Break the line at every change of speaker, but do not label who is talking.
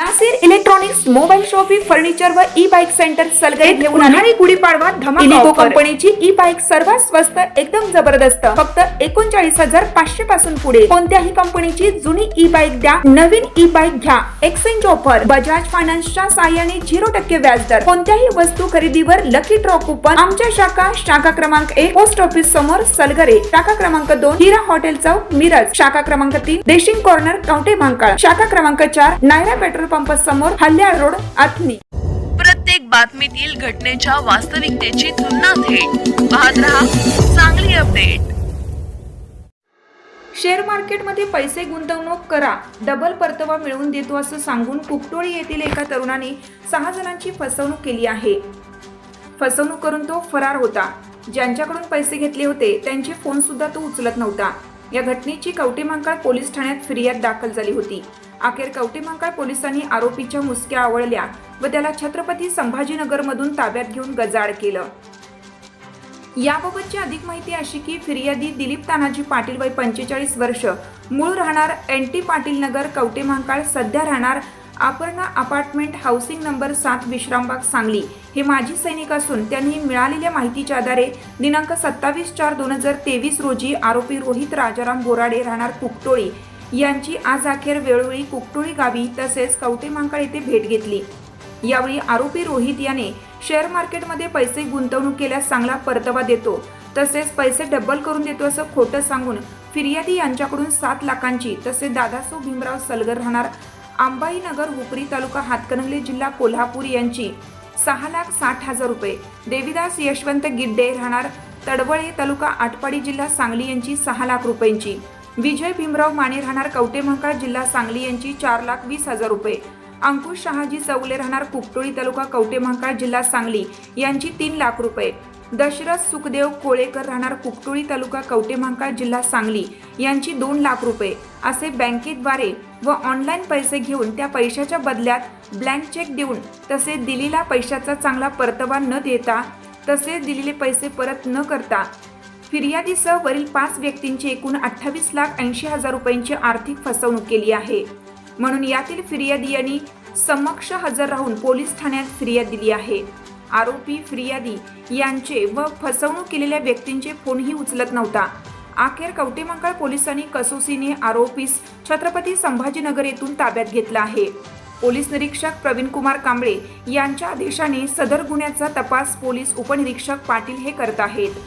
Nasir electronics mobile shoppe furniture व e bike centre Salgare घेऊन आली गुढीपाडवा धमाका इलिको कंपनीची ई बाईक सर्वात स्वस्त एकदम जबरदस्त फक्त 39,500 पासून पुढे कोणत्याही कंपनीची जुनी ई बाईक द्या नवीन ई बाईक घ्या एक्सचेंज ऑफर बजाज फायनान्सच्या साहाय्याने 0% व्याजदर कोणत्याही वस्तू खरेदीवर लकी ड्रॉ कुपन आमच्या शाखा क्रमांक 1 पोस्ट ऑफिस समोर सलगरे शाखा क्रमांक 2 हिरा हॉटेल चौक मिरज शाखा क्रमांक 3 देशिंग कॉर्नर कवठे महांकाळ शाखा क्रमांक 4 नायरा पेट्रोल पंप समोर हल्याळ रोड आथनी।
प्रत्येक बातमीतील घटनेच्या वास्तविकतेची तुलना थेट पाहत रहा चांगली अपडेट।
शेअर मार्केटमध्ये पैसे गुंतवणूक करा डबल परतावा मिळवून देतो असं सांगून कुकटोळी येथील एका तरुणाने 6 जणांची फसवणूक केली आहे। फसवणूक करून तो फरार होता। ज्यांच्याकडून पैसे घेतले होते त्यांचे फोन सुद्धा तो उचलत नव्हता। या घटनेची कवठे महांकाळ पोलीस ठाण्यात फिर्याद दाखल झाली होती। अखेर कवठे महांकाळ पोलिसांनी आरोपीच्या मुसक्या आवळल्या व त्याला छत्रपती संभाजीनगर मधून ताब्यात घेऊन गजाआड केलं। याबाबतची अधिक माहिती अशी की फिर्यादी दिलीप तानाजी पाटील वय 45 वर्ष मूळ राहणार एनटी पाटील नगर कवठे महांकाळ सध्या राहणार Aparna apartment housing number 7 Vishrambag Sangli हे माजी सैनिक असून त्यांनी मिळालेल्या माहितीच्या आधारे दिनांक 27/4/2023 रोजी आरोपी रोहित राजाराम बोराडे राहणार कुकटोळी यांची आज अखेर वेळोवेळी कुकटोळी गावी तसेच कवठे महांकाळ येथे भेट घेतली। यावेळी आरोपी रोहित याने शेअर मार्केटमध्ये पैसे गुंतवणूक केल्यास चांगला परतावा देतो तसेच पैसे डबल करून देतो असं खोटं सांगून फिर्यादी यांच्याकडून 7 लाखांची तसेच दादासो भीमराव सलगर राहणार आंबाईनगर हुपरी तालुका हातकणंगले जिल्हा कोल्हापूर यांची 6,60,000 रुपये देवीदास यशवंत गिड्डे राहणार तडवळे तालुका आटपाडी जिल्हा सांगली यांची 6 लाख रुपयांची विजय भीमराव माने राहणार कवठे महांकाळ जिल्हा सांगली यांची 4,20,000 रुपये अंकुश शहाजी चौगले राहणार कुकटोळी तालुका कवठे महांकाळ जिल्हा सांगली यांची 3 लाख रुपये दशरथ सुखदेव कोळेकर राहणार कुकटोळी तालुका कवठे महांकाळ जिल्हा सांगली यांची 2 लाख रुपये असे बँकेद्वारे व ऑनलाईन पैसे घेऊन त्या पैशाच्या बदल्यात ब्लँक चेक देऊन तसे दिलेला पैशाचा चांगला परतावा न देता तसेच दिलेले पैसे परत न करता फिर्यादीसह वरील 5 व्यक्तींची एकूण 28,80,000 रुपयांची आर्थिक फसवणूक केली आहे। म्हणून यातील फिर्यादी यांनी समक्ष हजर राहून पोलीस ठाण्यात फिर्याद दिली आहे। आरोपी फिर्यादी यांचे व फसवणूक केलेल्या व्यक्तींचे फोनही उचलत नव्हता। अखेर कवठे महांकाळ पोलिसांनी कसोसीने आरोपीस छत्रपती संभाजीनगर येथून ताब्यात घेतला आहे। पोलीस निरीक्षक प्रवीण कुमार कांबळे यांच्या आदेशाने सदर गुन्ह्याचा तपास पोलीस उपनिरीक्षक पाटील हे करत आहेत।